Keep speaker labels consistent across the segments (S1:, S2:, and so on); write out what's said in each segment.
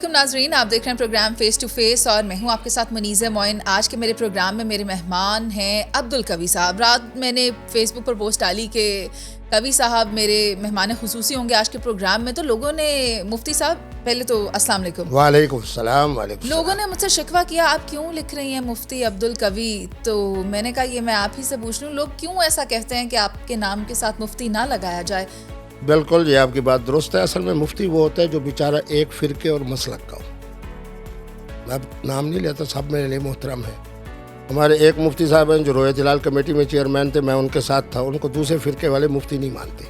S1: ناظرین، آپ دیکھ رہے ہیں پروگرام فیس ٹو فیس اور میں ہوں آپ کے ساتھ منیزہ معین۔ آج کے میرے پروگرام میں میرے مہمان ہیں عبدالقوی صاحب۔ رات میں نے فیس بک پر پوسٹ ڈالی کہ قوی صاحب میرے مہمان خصوصی ہوں گے آج کے پروگرام میں، تو لوگوں نے مفتی صاحب پہلے تو السلام علیکم۔
S2: وعلیکم السلام۔ وعلیکم السلام۔
S1: لوگوں نے مجھ سے شکوہ کیا آپ کیوں لکھ رہی ہیں مفتی عبدالقوی، تو میں نے کہا یہ میں آپ ہی سے پوچھ لوں، لوگ کیوں ایسا کہتے ہیں کہ آپ کے نام کے ساتھ مفتی نہ لگایا جائے؟
S2: بالکل یہ آپ کی بات درست ہے۔ اصل میں مفتی وہ ہوتا ہے جو بیچارہ ایک فرقے اور مسلک کا ہو۔ میں نام نہیں لیتا، سب میرے لیے محترم ہے۔ ہمارے ایک مفتی صاحب ہیں جو رویت ہلال کمیٹی میں چیئرمین تھے، میں ان کے ساتھ تھا، ان کو دوسرے فرقے والے مفتی نہیں مانتے۔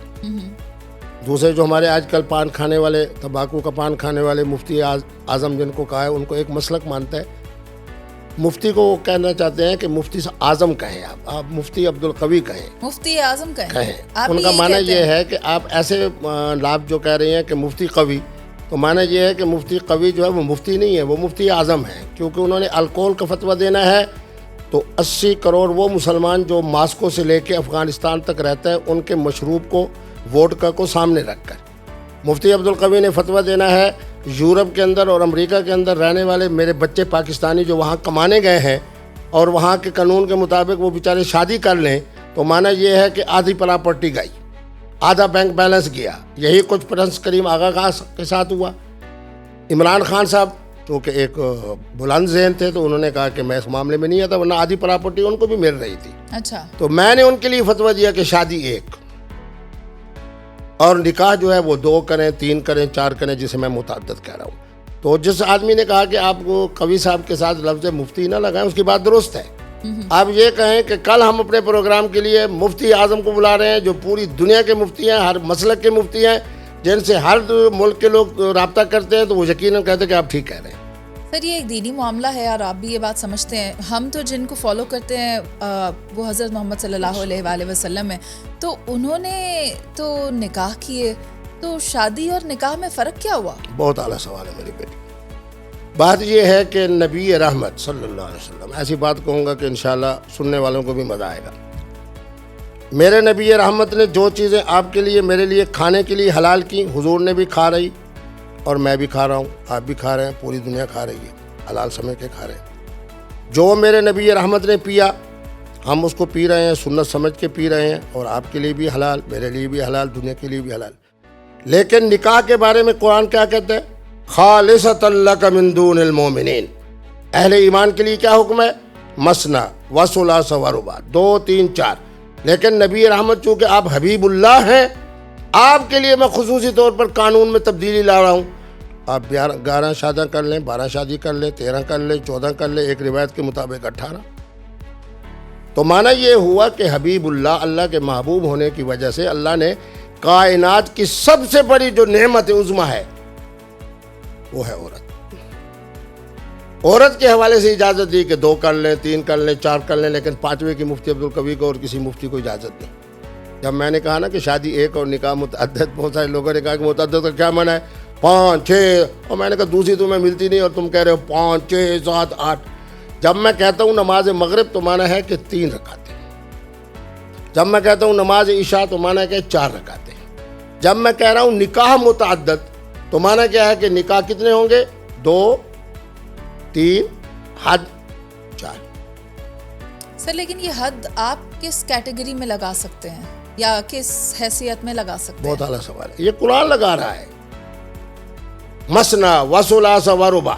S2: دوسرے جو ہمارے آج کل پان کھانے والے، تمباکو کا پان کھانے والے مفتی اعظم جن کو کہا ہے، ان کو ایک مسلک مانتا ہے۔ مفتی کو وہ کہنا چاہتے ہیں کہ مفتی اعظم کہیں، آپ مفتی عبدالقوی کہیں،
S1: مفتی اعظم کہیں۔
S2: ان کا معنی یہ ہے کہ آپ ایسے لفظ جو کہہ رہی ہیں کہ مفتی قوی، تو معنی یہ ہے کہ مفتی قوی جو ہے وہ مفتی نہیں ہے، وہ مفتی اعظم ہے، کیونکہ انہوں نے الکوہل کا فتویٰ دینا ہے۔ تو 80 کروڑ وہ مسلمان جو ماسکو سے لے کے افغانستان تک رہتا ہے، ان کے مشروب کو، ووڈکا کو سامنے رکھ کر مفتی عبدالقوی نے فتویٰ دینا ہے۔ یورپ کے اندر اور امریکہ کے اندر رہنے والے میرے بچے پاکستانی جو وہاں کمانے گئے ہیں اور وہاں کے قانون کے مطابق وہ بیچارے شادی کر لیں، تو معنی یہ ہے کہ آدھی پراپرٹی گئی، آدھا بینک بیلنس گیا۔ یہی کچھ پرنس کریم آغا خان کے ساتھ ہوا۔ عمران خان صاحب کیونکہ ایک بلند ذہن تھے تو انہوں نے کہا کہ میں اس معاملے میں نہیں آتا، ورنہ آدھی پراپرٹی ان کو بھی مل رہی تھی۔
S1: اچھا،
S2: تو میں نے ان کے لیے فتویٰ دیا کہ شادی ایک، اور نکاح جو ہے وہ 2 کریں، 3 کریں، 4 کریں، جسے میں متعدد کہہ رہا ہوں۔ تو جس آدمی نے کہا کہ آپ کو قوی صاحب کے ساتھ لفظ مفتی نہ لگائیں، اس کی بات درست ہے۔ آپ یہ کہیں کہ کل ہم اپنے پروگرام کے لیے مفتی اعظم کو بلا رہے ہیں جو پوری دنیا کے مفتی ہیں، ہر مسلک کے مفتی ہیں، جن سے ہر ملک کے لوگ رابطہ کرتے ہیں، تو وہ یقیناً کہتے ہیں کہ آپ ٹھیک کہہ رہے ہیں۔
S1: سر یہ ایک دینی معاملہ ہے اور آپ بھی یہ بات سمجھتے ہیں۔ ہم تو جن کو فالو کرتے ہیں وہ حضرت محمد صلی اللہ علیہ وآلہ وسلم ہیں، تو انہوں نے تو نکاح کیے، تو شادی اور نکاح میں فرق کیا ہوا؟
S2: بہت اعلیٰ سوال ہے میری بیٹی۔ بات یہ ہے کہ نبی رحمت صلی اللہ علیہ وسلم، ایسی بات کہوں گا کہ انشاءاللہ سننے والوں کو بھی مزہ آئے گا۔ میرے نبی رحمت نے جو چیزیں آپ کے لیے، میرے لیے کھانے کے لیے حلال کی، حضور نے بھی کھا رہی اور میں بھی کھا رہا ہوں، آپ بھی کھا رہے ہیں، پوری دنیا کھا رہی ہے، حلال سمجھ کے کھا رہے ہیں۔ جو میرے نبی رحمت نے پیا ہم اس کو پی رہے ہیں، سنت سمجھ کے پی رہے ہیں، اور آپ کے لیے بھی حلال، میرے لیے بھی حلال، دنیا کے لیے بھی حلال۔ لیکن نکاح کے بارے میں قرآن کیا کہتا ہے؟ خالصۃ لک من دون المؤمنین۔ اہل ایمان کے لیے کیا حکم ہے؟ مثنی وثلاث ورباع، 2 3 4۔ لیکن نبی رحمت چونکہ آپ حبیب اللہ ہیں، آپ کے لیے میں خصوصی طور پر قانون میں تبدیلی لا رہا ہوں۔ آپ 11 شادیاں کر لیں، 12 شادی کر لیں، 13 کر لیں، 14 کر لیں، ایک روایت کے مطابق 18۔ تو معنی یہ ہوا کہ حبیب اللہ، اللہ کے محبوب ہونے کی وجہ سے اللہ نے کائنات کی سب سے بڑی جو نعمت عظمیٰ ہے وہ ہے عورت۔ عورت کے حوالے سے اجازت دی کہ 2 کر لیں، 3 کر لیں، 4 کر لیں، لیکن 5ویں کی مفتی عبدالقوی کو اور کسی مفتی کو اجازت نہیں۔ جب میں نے کہا نا کہ شادی ایک اور نکاح متعدد، بہت سارے لوگوں نے کہا کہ متعدد کا کیا معنی ہے؟ 5 6، اور میں نے کہا دوسری تمہیں ملتی نہیں اور تم کہہ رہے ہو 5 6 7 8۔ جب میں کہتا ہوں نماز مغرب تو معنی ہے کہ 3 رکعتیں، جب میں کہتا ہوں نماز عشاء تو معنی ہے کہ 4 رکعتیں، جب میں کہہ رہا ہوں نکاح متعدد تو معنی کیا ہے کہ نکاح کتنے ہوں گے؟ 2 3 حد 4۔
S1: سر لیکن یہ حد آپ کس کیٹیگری میں لگا سکتے ہیں یا کس حیثیت میں لگا سکتے ہیں؟
S2: بہت اعلیٰ سوال ہے، یہ قرآن لگا رہا ہے۔ مثنی وثلاث ورباع۔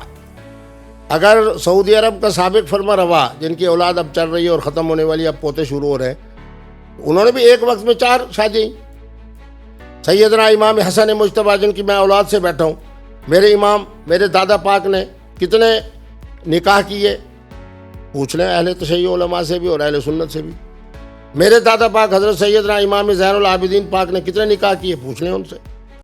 S2: اگر سعودی عرب کا سابق فرما روا، جن کی اولاد اب چل رہی ہے اور ختم ہونے والی، اب پوتے شروع ہو رہے ہیں، انہوں نے بھی ایک وقت میں 4 شادی۔ سیدنا امام حسن مجتبیٰ جن کی میں اولاد سے بیٹھا ہوں، میرے امام، میرے دادا پاک نے کتنے نکاح کیے؟ پوچھ لیں اہل تشیع علماء سے بھی اور اہل سنت سے بھی۔ میرے دادا پاک حضرت سیدنا امام زین العابدین پاک نے کتنے نکاح کیے؟ پوچھ لیں ان سے۔